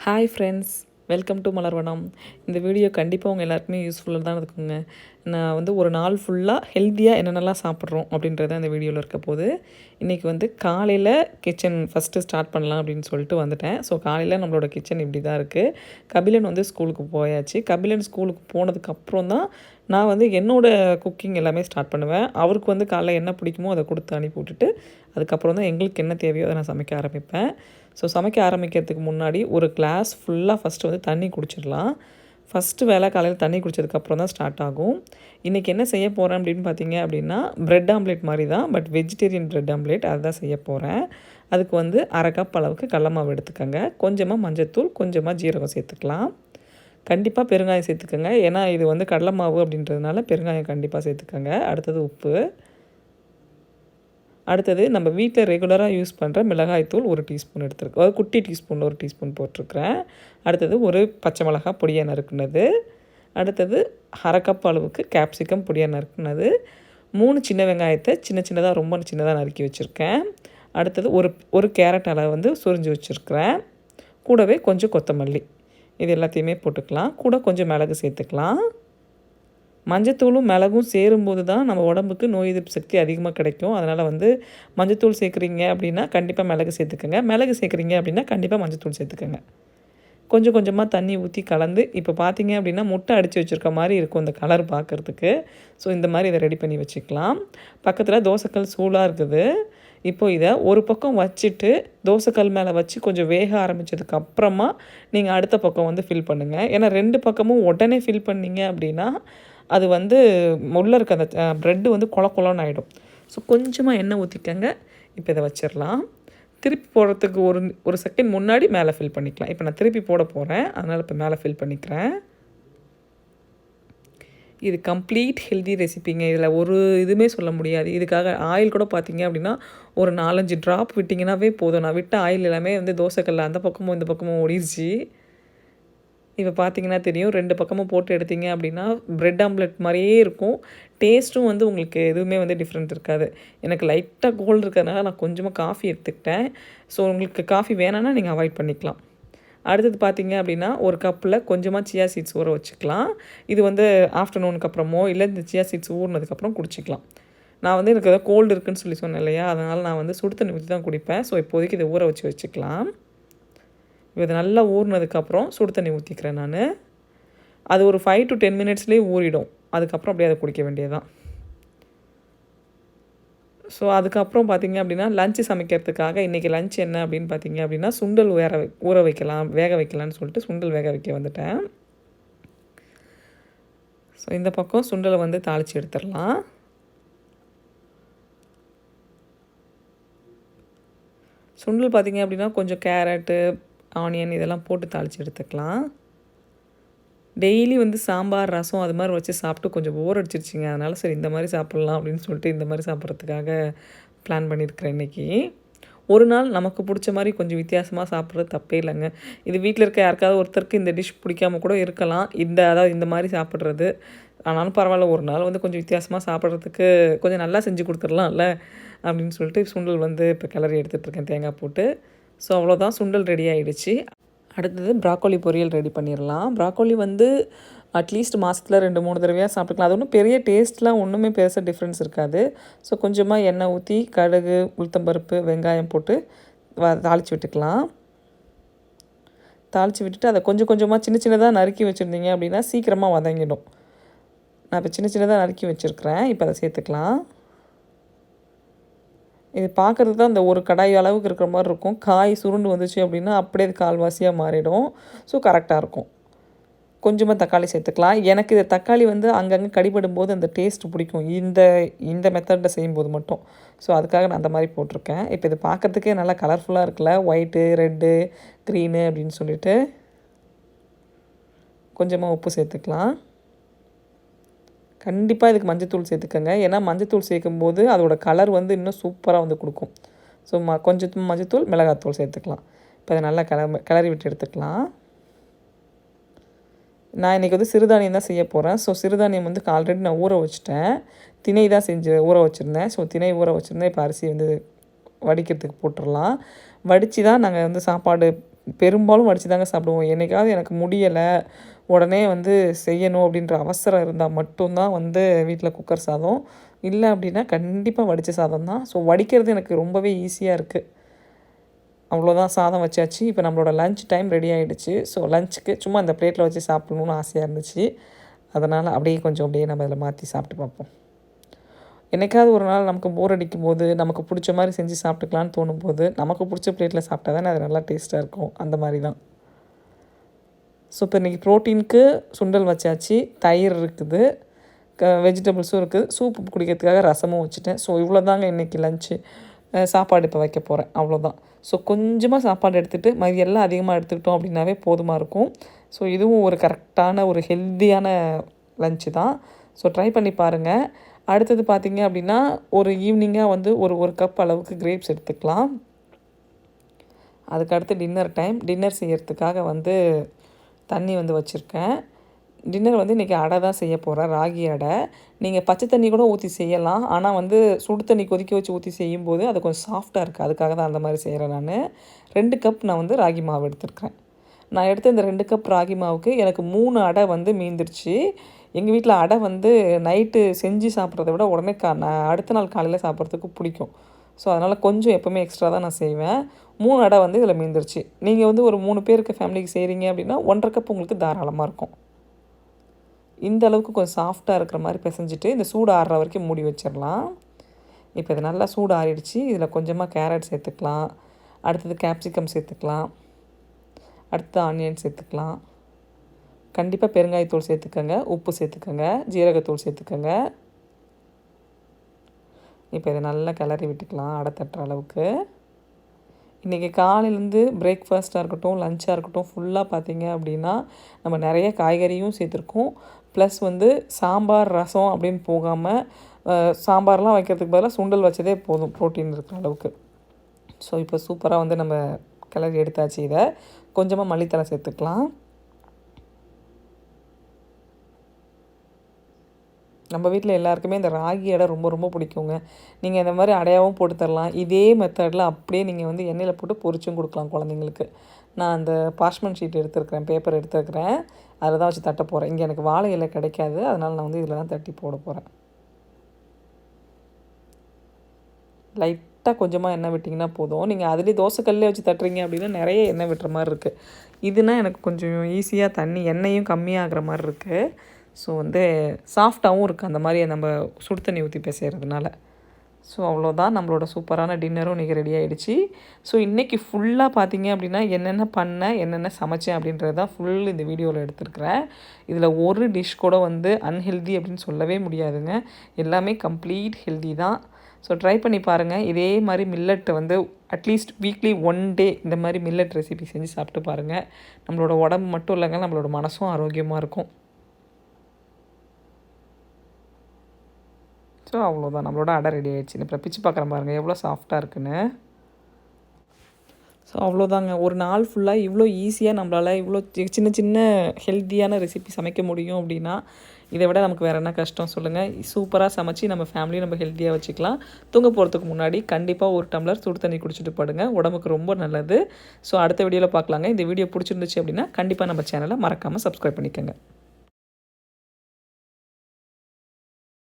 Hi friends, welcome to மலர் வனம். இந்த video கண்டிப்பாக உங்கள் எல்லாருக்குமே யூஸ்ஃபுல்லாக தான் இருக்குங்க. நான் வந்து ஒரு நாள் ஃபுல்லாக ஹெல்த்தியாக என்னென்னலாம் சாப்பிட்றோம் அப்படின்றத அந்த வீடியோவில் இருக்க போது. இன்றைக்கி வந்து காலையில் கிச்சன் ஃபஸ்ட்டு ஸ்டார்ட் பண்ணலாம் அப்படின்னு சொல்லிட்டு வந்துட்டேன். ஸோ காலையில் நம்மளோட கிச்சன் இப்படி தான் இருக்குது. கபிலன் வந்து ஸ்கூலுக்கு போயாச்சு. கபிலன் ஸ்கூலுக்கு போனதுக்கப்புறம் தான் நான் வந்து என்னோடய குக்கிங் எல்லாமே ஸ்டார்ட் பண்ணுவேன். அவருக்கு வந்து காலைல என்ன பிடிக்குமோ அதை கொடுத்து அனுப்பி விட்டுட்டு அதுக்கப்புறம் தான் எங்களுக்கு என்ன தேவையோ அதை நான் சமைக்க ஆரம்பிப்பேன். ஸோ சமைக்க ஆரம்பிக்கிறதுக்கு முன்னாடி ஒரு கிளாஸ் ஃபுல்லாக ஃபஸ்ட்டு வந்து தண்ணி குடிச்சிடலாம். ஃபஸ்ட்டு வேலை காலையில் தண்ணி குடித்ததுக்கப்புறம் தான் ஸ்டார்ட் ஆகும். இன்றைக்கி என்ன செய்ய போகிறேன் அப்படின்னு பார்த்தீங்க அப்படின்னா, ப்ரெட் ஆம்லேட் மாதிரி தான், பட் வெஜிடேரியன் ப்ரெட் ஆம்லேட் அதுதான் செய்ய போகிறேன். அதுக்கு வந்து 1/2 கப் அளவுக்கு கடல மாவு எடுத்துக்கோங்க. கொஞ்சமாக மஞ்சத்தூள், கொஞ்சமாக ஜீரகம் சேர்த்துக்கலாம். கண்டிப்பாக பெருங்காயம் சேர்த்துக்கோங்க. ஏன்னா இது வந்து கடலை மாவு அப்படின்றதுனால பெருங்காயம் கண்டிப்பாக சேர்த்துக்கோங்க. அடுத்தது உப்பு. அடுத்தது நம்ம வீட்டில் ரெகுலராக யூஸ் பண்ணுற மிளகாய்த்தூள் 1 டீஸ்பூன் எடுத்துருக்கேன். அதாவது குட்டி டீஸ்பூன் 1 டீஸ்பூன் போட்டிருக்கிறேன். அடுத்தது ஒரு பச்சை மிளகாய் பொடியாக நறுக்குனது. அடுத்தது 1/2 கப் அளவுக்கு கேப்சிகம் பொடியாக நறுக்குனது. 3 சின்ன வெங்காயத்தை சின்னதாக ரொம்ப சின்னதாக நறுக்கி வச்சுருக்கேன். அடுத்தது ஒரு கேரட் அளவு வந்து சொரிஞ்சு வச்சுருக்கிறேன். கூடவே கொஞ்சம் கொத்தமல்லி, இது எல்லாத்தையுமே போட்டுக்கலாம். கூட கொஞ்சம் மிளகு சேர்த்துக்கலாம். மஞ்சத்தூளும் மிளகும் சேரும்போது தான் நம்ம உடம்புக்கு நோய் எதிர்ப்பு சக்தி அதிகமாக கிடைக்கும். அதனால் வந்து மஞ்சத்தூள் சேர்க்குறீங்க அப்படின்னா கண்டிப்பாக மிளகு சேர்த்துக்கோங்க. மிளகு சேர்க்குறீங்க அப்படின்னா கண்டிப்பாக மஞ்சத்தூள் சேர்த்துக்கோங்க. கொஞ்சம் கொஞ்சமாக தண்ணி ஊற்றி கலந்து, இப்போ பார்த்தீங்க அப்படின்னா முட்டை அடித்து வச்சுருக்க மாதிரி இருக்கும் இந்த கலர் பார்க்குறதுக்கு. ஸோ இந்த மாதிரி இதை ரெடி பண்ணி வச்சுக்கலாம். பக்கத்தில் தோசைக்கல் சூடாக இருக்குது. இப்போ இதை ஒரு பக்கம் வச்சுட்டு தோசைக்கல் மேலே வச்சு கொஞ்சம் வேக ஆரம்பித்ததுக்கப்புறமா நீங்கள் அடுத்த பக்கம் வந்து ஃபில் பண்ணுங்கள். ஏன்னா 2 பக்கமும் உடனே ஃபில் பண்ணிங்க அப்படின்னா அது வந்து உள்ளே இருக்க அந்த ப்ரெட்டு வந்து கொலன்னு ஆகிடும். ஸோ கொஞ்சமாக எண்ணெய் ஊற்றிக்கங்க. இப்போ இதை வச்சிடலாம். திருப்பி போடுறதுக்கு ஒரு செகண்ட் முன்னாடி மேலே ஃபில் பண்ணிக்கலாம். இப்போ நான் திருப்பி போட போகிறேன், அதனால் இப்போ மேலே ஃபில் பண்ணிக்கிறேன். இது கம்ப்ளீட் ஹெல்தி ரெசிபிங்க. இதில் ஒரு இதுவுமே சொல்ல முடியாது. இதுக்காக ஆயில் கூட பார்த்தீங்க அப்படின்னா ஒரு 4-5 ட்ராப் விட்டிங்கன்னாவே போதும். நான் விட்ட ஆயில் எல்லாமே வந்து தோசைக்கல்ல அந்த பக்கமும் இந்த பக்கமும் ஓடிடுச்சு. இப்போ பார்த்தீங்கன்னா தெரியும், 2 பக்கமும் போட்டு எடுத்தீங்க அப்படின்னா ப்ரெட் ஆம்லெட் மாதிரியே இருக்கும். டேஸ்ட்டும் வந்து உங்களுக்கு எதுவுமே வந்து டிஃப்ரெண்ட் இருக்காது. எனக்கு லைட்டாக கோல்டு இருக்கிறதுனால நான் கொஞ்சமாக காஃபி எடுத்துக்கிட்டேன். ஸோ உங்களுக்கு காஃபி வேணான்னா நீங்கள் அவாய்ட் பண்ணிக்கலாம். அடுத்தது பார்த்தீங்க அப்படின்னா ஒரு கப்பில் கொஞ்சமாக சியா சீட்ஸ் ஊற வச்சுக்கலாம். இது வந்து ஆஃப்டர்நூனுக்கு அப்புறமோ இல்லை இந்த சியா சீட்ஸ் ஊறினதுக்கப்புறம் குடிச்சிக்கலாம். நான் வந்து எனக்கு ஏதாவது கோல்டு இருக்குதுன்னு சொன்னேன் இல்லையா, அதனால் நான் வந்து சுடு தண்ணி ஊற்றி தான் குடிப்பேன். ஸோ இப்போதைக்கு இதை ஊற வச்சுக்கலாம். இது நல்லா ஊறினதுக்கப்புறம் சுடு தண்ணி ஊற்றிக்கிறேன் நான். அது ஒரு 5 to 10 மினிட்ஸ்லேயே ஊறிடும். அதுக்கப்புறம் அப்படியே அதை குடிக்க வேண்டியதுதான். ஸோ அதுக்கப்புறம் பார்த்திங்க அப்படின்னா லஞ்சு சமைக்கிறதுக்காக இன்றைக்கி லஞ்ச் என்ன அப்படின்னு பார்த்தீங்க அப்படின்னா சுண்டல் வேக வைக்கலான்னு சொல்லிட்டு சுண்டல் வேக வைக்க வந்துட்டேன். ஸோ இந்த பக்கம் சுண்டலை வந்து தாளித்து எடுத்துடலாம். சுண்டல் பார்த்திங்க அப்படின்னா கொஞ்சம் கேரட்டு, ஆனியன் இதெல்லாம் போட்டு தாளித்து எடுத்துக்கலாம். டெய்லி வந்து சாம்பார், ரசம் அது மாதிரி வச்சு சாப்பிட்டு கொஞ்சம் போர் அடிச்சிருச்சிங்க. அதனால் சரி இந்த மாதிரி சாப்பிட்லாம் அப்படின்னு சொல்லிட்டு இந்த மாதிரி சாப்பிட்றதுக்காக பிளான் பண்ணியிருக்கிறேன் இன்றைக்கி. ஒரு நாள் நமக்கு பிடிச்ச மாதிரி கொஞ்சம் வித்தியாசமாக சாப்பிட்றது தப்பே இல்லைங்க. இது வீட்டில் இருக்க யாருக்காவது ஒருத்தருக்கு இந்த டிஷ் பிடிக்காம கூட இருக்கலாம். அதாவது இந்த மாதிரி சாப்பிட்றது. ஆனாலும் பரவாயில்ல, ஒரு நாள் வந்து கொஞ்சம் வித்தியாசமாக சாப்பிட்றதுக்கு கொஞ்சம் நல்லா செஞ்சு கொடுத்துடலாம்ல அப்படின்னு சொல்லிட்டு சுண்டல் வந்து இப்போ கிளறி எடுத்துகிட்ருக்கேன் தேங்காய் போட்டு. ஸோ அவ்வளோதான், சுண்டல் ரெடி ஆகிடுச்சு. அடுத்தது ப்ராக்கோலி பொரியல் ரெடி பண்ணிடலாம். ப்ராக்கோலி வந்து அட்லீஸ்ட் மாதத்தில் 2-3 தடவையாக சாப்பிட்டுக்கலாம். அது ஒன்றும் பெரிய டேஸ்ட்லாம் ஒன்றுமே பெருசாக டிஃப்ரென்ஸ் இருக்காது. ஸோ கொஞ்சமாக எண்ணெய் ஊற்றி கடுகு, உளுத்தம்பருப்பு, வெங்காயம் போட்டு தாளித்து விட்டுக்கலாம். தாளித்து விட்டுட்டு அதை கொஞ்சம் கொஞ்சமாக சின்னதாக நறுக்கி வச்சுருந்தீங்க அப்படின்னா சீக்கிரமாக வதங்கிடும். நான் இப்போ சின்னதாக நறுக்கி வச்சுருக்கிறேன். இப்போ அதை சேர்த்துக்கலாம். இது பார்க்குறது தான் இந்த ஒரு கடாய் அளவுக்கு இருக்கிற மாதிரி இருக்கும். காய் சுருண்டு வந்துச்சு அப்படின்னா அப்படியே அது கால்வாசியாக மாறிடும். ஸோ கரெக்டாக இருக்கும். கொஞ்சமாக தக்காளி சேர்த்துக்கலாம். எனக்கு இந்த தக்காளி வந்து அங்கங்கே கடிபடும் போது அந்த டேஸ்ட் பிடிக்கும், இந்த மெத்தடில் செய்யும்போது மட்டும். ஸோ அதுக்காக நான் அந்த மாதிரி போட்டிருக்கேன். இப்போ இது பார்க்குறதுக்கே நல்லா கலர்ஃபுல்லாக இருக்குல்ல, ஒயிட்டு, ரெட்டு, க்ரீனு அப்படின்னு சொல்லிட்டு. கொஞ்சமாக உப்பு சேர்த்துக்கலாம். கண்டிப்பாக இதுக்கு மஞ்சத்தூள் சேர்த்துக்கோங்க. ஏன்னா மஞ்சத்தூள் சேர்க்கும்போது அதோடய கலர் வந்து இன்னும் சூப்பராக வந்து கொடுக்கும். ஸோ கொஞ்சம் மஞ்சத்தூள், மிளகாத்தூள் சேர்த்துக்கலாம். இப்போ அதை நல்லா கிளறி விட்டு எடுத்துக்கலாம். நான் இன்றைக்கி வந்து சிறுதானியம் தான் செய்ய போகிறேன். ஸோ சிறுதானியம் வந்து ஆல்ரெடி நான் ஊற வச்சுட்டேன். திணை தான் ஊற வச்சுருந்தேன். ஸோ திணை ஊற வச்சுருந்தேன். இப்போ அரிசி வந்து வடிக்கிறதுக்கு போட்டுடலாம். வடித்து தான் நாங்கள் வந்து சாப்பாடு பெரும்பாலும் வடித்து தாங்க சாப்பிடுவோம். என்னைக்காவது எனக்கு முடியலை, உடனே வந்து செய்யணும் அப்படின்ற அவசரம் இருந்தால் மட்டும்தான் வந்து வீட்டில் குக்கர் சாதம். இல்லை அப்படின்னா கண்டிப்பாக வடித்த சாதம் தான். ஸோ வடிக்கிறது எனக்கு ரொம்பவே ஈஸியாக இருக்குது. அவ்வளோதான், சாதம் வச்சாச்சு. இப்போ நம்மளோட லஞ்ச் டைம் ரெடி ஆகிடுச்சு. ஸோ லஞ்சுக்கு சும்மா அந்த பிளேட்டில் வச்சு சாப்பிட்ணுன்னு ஆசையாக இருந்துச்சு. அதனால் அப்படியே நம்ம அதில் மாற்றி சாப்பிட்டு பார்ப்போம். என்றைக்காவது ஒரு நாள் நமக்கு போர் அடிக்கும் போது, நமக்கு பிடிச்ச மாதிரி செஞ்சு சாப்பிட்டுக்கலான்னு தோணும்போது, நமக்கு பிடிச்ச பிளேட்டில் சாப்பிட்டா தானே அது நல்லா டேஸ்ட்டாக இருக்கும். அந்த மாதிரி தான். ஸோ இப்போ இன்றைக்கி ப்ரோட்டீனுக்கு சுண்டல் வச்சாச்சு, தயிர் இருக்குது, வெஜிடபிள்ஸும் இருக்குது, சூப்பு குடிக்கிறதுக்காக ரசமும் வச்சுட்டேன். ஸோ இவ்வளோ தாங்க இன்றைக்கி லஞ்சு. சாப்பாடு இப்போ வைக்க போகிறேன், அவ்வளோதான். ஸோ கொஞ்சமாக சாப்பாடு எடுத்துகிட்டு மதியம் எல்லாம் அதிகமாக எடுத்துக்கிட்டோம் அப்படின்னாவே போதுமாக இருக்கும். ஸோ இதுவும் ஒரு கரெக்டான ஒரு ஹெல்த்தியான லஞ்சு தான். ஸோ ட்ரை பண்ணி பாருங்கள். அடுத்தது பார்த்திங்க அப்படின்னா ஒரு ஈவினிங்காக வந்து ஒரு கப் அளவுக்கு கிரேப்ஸ் எடுத்துக்கலாம். அதுக்கடுத்து டின்னர் செய்கிறதுக்காக வந்து தண்ணி வந்து வச்சுருக்கேன். டின்னர் வந்து இன்றைக்கி அடை தான் செய்ய போகிறேன், ராகி அடை. நீங்கள் பச்சை தண்ணி கூட ஊற்றி செய்யலாம். ஆனால் வந்து சுடு தண்ணி கொதிக்க வச்சு ஊற்றி செய்யும்போது அது கொஞ்சம் சாஃப்டாக இருக்குது. அதுக்காக தான் அந்த மாதிரி செய்கிறேன் நான். 2 கப் நான் வந்து ராகி மாவு எடுத்துருக்கிறேன். நான் எடுத்த இந்த 2 கப் ராகி மாவுக்கு எனக்கு 3 அடை வந்து மீந்துருச்சு. எங்கள் வீட்டில் அடை வந்து நைட்டு செஞ்சு சாப்பிட்றத விட உடனே அடுத்த நாள் காலையில் சாப்பிட்றதுக்கு பிடிக்கும். ஸோ அதனால் கொஞ்சம் எப்போவுமே எக்ஸ்ட்ரா தான் நான் செய்வேன். 3 அடை வந்து இதில் மீந்துருச்சு. நீங்கள் வந்து ஒரு 3 பேருக்கு ஃபேமிலிக்கு செய்கிறீங்க அப்படின்னா 1.5 கப் உங்களுக்கு தாராளமாக இருக்கும். இந்த அளவுக்கு கொஞ்சம் சாஃப்டாக இருக்கிற மாதிரி பிசைஞ்சிட்டு இந்த சூடு ஆறுற வரைக்கும் மூடி வச்சிடலாம். இப்போ இது நல்லா சூடு ஆறிடுச்சு. இதில் கொஞ்சமாக கேரட் சேர்த்துக்கலாம், அடுத்தது கேப்சிகம் சேர்த்துக்கலாம், அடுத்து ஆனியன் சேர்த்துக்கலாம். கண்டிப்பாக பெருங்காயத்தூள் சேர்த்துக்கோங்க, உப்பு சேர்த்துக்கோங்க, ஜீரகத்தூள் சேர்த்துக்கோங்க. இப்போ இதை நல்லா கிளறி விட்டுக்கலாம் அடை தட்டுற அளவுக்கு. இன்றைக்கி காலையிலேருந்து பிரேக்ஃபாஸ்ட்டாக இருக்கட்டும், லஞ்சாக இருக்கட்டும், ஃபுல்லாக பார்த்திங்க அப்படின்னா நம்ம நிறைய காய்கறியும் சேர்த்துருக்கோம். ப்ளஸ் வந்து சாம்பார், ரசம் அப்படின்னு போகாமல் சாம்பார்லாம் வைக்கிறதுக்கு பதிலாக சுண்டல் வச்சதே போதும் ப்ரோட்டீன் இருக்கிற அளவுக்கு. ஸோ இப்போ சூப்பராக வந்து நம்ம கிளறி எடுத்தாச்சு. இதை கொஞ்சமாக மல்லித்தலை சேர்த்துக்கலாம். நம்ம வீட்டில் எல்லாருக்குமே இந்த ராகி அடை ரொம்ப ரொம்ப பிடிக்குங்க. நீங்கள் இந்த மாதிரி அடையாகவும் போட்டு தரலாம். இதே மெத்தடில் அப்படியே நீங்கள் வந்து எண்ணெயில் போட்டு பொரிச்சும் கொடுக்கலாம் குழந்தைங்களுக்கு. நான் அந்த பார்ச்மெண்ட் ஷீட் எடுத்துருக்கிறேன், பேப்பர் எடுத்துருக்கிறேன். அதில் தான் வச்சு தட்ட போகிறேன். இங்கே எனக்கு வாழை இலை கிடைக்காது, அதனால் நான் வந்து இதில் தான் தட்டி போட போகிறேன். லைட்டாக கொஞ்சமாக எண்ணெய் விட்டிங்கன்னா போதும். நீங்கள் அதுலேயே தோசைக்கல்லே வச்சு தட்டுறீங்க அப்படின்னா நிறைய எண்ணெய் விட்டுற மாதிரி இருக்குது. இதுனா எனக்கு கொஞ்சம் ஈஸியாக எண்ணெயும் கம்மியாகிற மாதிரி இருக்குது. ஸோ வந்து சாஃப்டாகவும் இருக்குது அந்த மாதிரி நம்ம சுடு தண்ணி ஊற்றி பிசைகிறதுனால. ஸோ அவ்வளோதான், நம்மளோட சூப்பரான டின்னரும் இன்றைக்கி ரெடி ஆகிடுச்சு. ஸோ இன்றைக்கி ஃபுல்லாக பார்த்தீங்க அப்படின்னா என்னென்ன பண்ணேன், என்னென்ன சமைச்சேன் அப்படின்றது தான் ஃபுல் இந்த வீடியோவில் எடுத்துருக்கிறேன். இதில் ஒரு டிஷ் கூட வந்து அன்ஹெல்தி அப்படின்னு சொல்லவே முடியாதுங்க. எல்லாமே கம்ப்ளீட் ஹெல்தி தான். ஸோ ட்ரை பண்ணி பாருங்கள். இதே மாதிரி மில்லட்டை வந்து அட்லீஸ்ட் வீக்லி 1 டே இந்த மாதிரி மில்லட் ரெசிபி செஞ்சு சாப்பிட்டு பாருங்கள். நம்மளோட உடம்பு மட்டும் இல்லைங்க, நம்மளோட மனசும் ஆரோக்கியமாக இருக்கும். ஸோ அவ்வளோதான், நம்மளோட அடை ரெடி ஆகிடுச்சு. இப்போ பிச்சு பார்க்குறேன் பாருங்கள் எவ்வளோ சாஃப்டாக இருக்குன்னு. ஸோ அவ்வளோதாங்க, ஒரு நாள் ஃபுல்லாக இவ்வளோ ஈஸியாக நம்மளால் இவ்வளோ சின்ன சின்ன ஹெல்த்தியான ரெசிபி சமைக்க முடியும் அப்படின்னா இதை விட நமக்கு வேறு என்ன கஷ்டம் சொல்லுங்கள். சூப்பராக சமைச்சு நம்ம ஃபேமிலியும் நம்ம ஹெல்த்தியாக வச்சுக்கலாம். தூங்க போகிறதுக்கு முன்னாடி கண்டிப்பாக 1 டம்ளர் சுடு தண்ணி குடிச்சிட்டு படுங்க, உடம்புக்கு ரொம்ப நல்லது. ஸோ அடுத்த வீடியோவில் பார்க்கலாங்க. இந்த வீடியோ பிடிச்சிருந்துச்சு அப்படின்னா கண்டிப்பாக நம்ம சேனலை மறக்காமல் சப்ஸ்கிரைப் பண்ணிக்கோங்க.